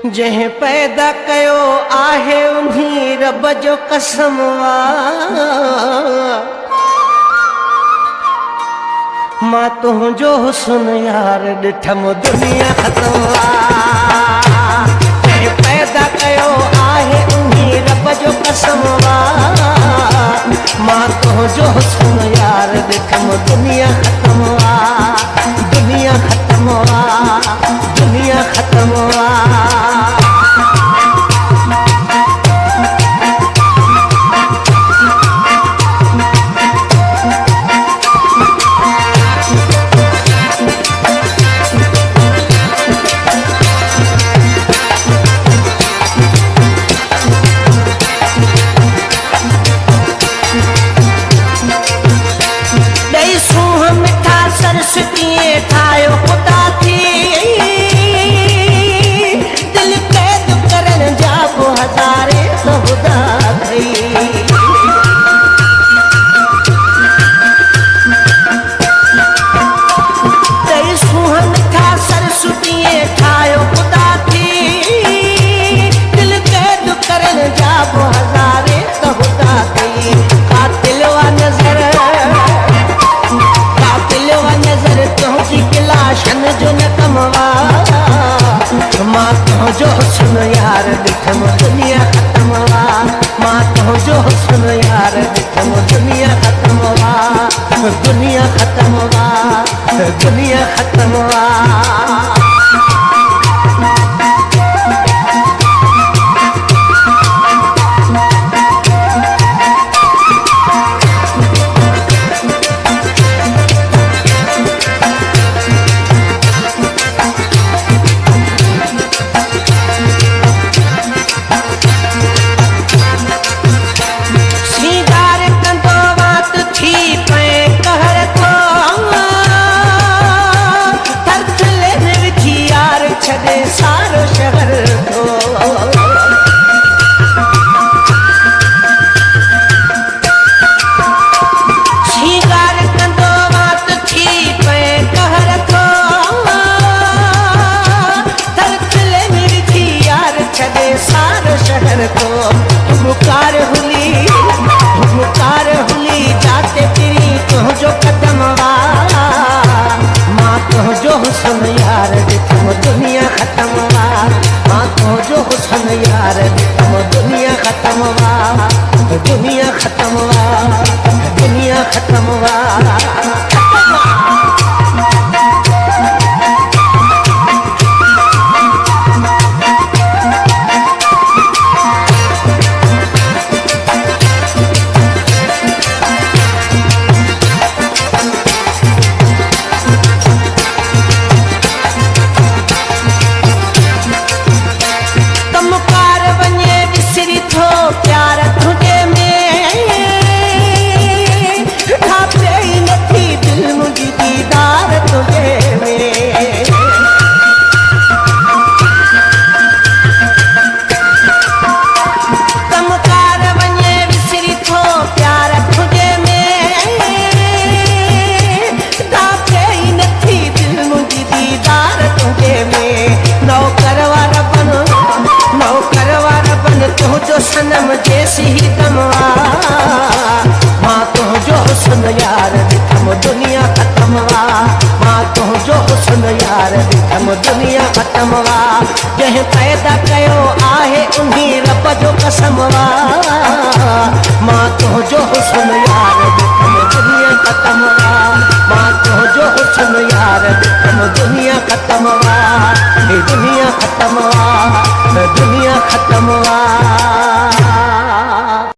जंहिं पैदा कयो आहे उन्हीं रब जो कसम मां तुंहिंजो हुस्न यार ॾिठम दुनिया ख़तम जंहिं पैदा कयो आहे उन्हीं रब जो कसम मां तुंहिंजो हुस्न यार ॾिठम दुनिया ख़तम दुनिया ख़तम दुनिया ख़तम ठाहियो ख़ुदा थी दिल क़ैद करण जा पोइ हज़ारे त ख़ुदा थी दई सूहन था सरस्वतीअ ठाहियो ख़ुदा थी दिल क़ैद करण जा पोइ हज़ारे त ख़ुदा थी कातिल वा नज़र लाशन जो न कमवा मां तुंहिंजो हुस्न यार ॾिठम दुनिया ख़तम मां तुंहिंजो हुस्न यार ॾिठम दुनिया ख़तम दुनिया ख़तम दुनिया ख़तम सारो शहर तो श्रृंगार कंदो वात थी पे कहर थो तरफले मेरी थी यार छॾे सारो शहर तो मुकार हुली जाते तेरी तुंहिंजो कदम मां तुंहिंजो हुस्न यार ॾिठम दुनिया ख़तम मां तुंहिंजो हुस्न यार ॾिठम दुनिया ख़तम दुनिया ख़तम दुनिया ख़तम प्यार तुझे में ठापे ही नथी दिल मुझी दीदार तुझे में कमकार वञे विसरी थो प्यार तुझे में ठापे ही नथी दिल मुझी दीदार तुझे में नौकर वारा बन तुंहिंजो सनम जैसी ही दमवा मां तुंहिंजो हुस्न यार ॾिठम दुनिया ख़तम मां तुंहिंजो हुस्न यार ॾिठम दुनिया ख़तम जंहिं पैदा कयो आहे उन्हीं रब जो कसम मां तुंहिंजो हुस्न यार ॾिठम दुनिया ख़तम मां तुंहिंजो हुस्न यार ॾिठम दुनिया ख़तम दुनिया ख़तम दुनिया ख़तम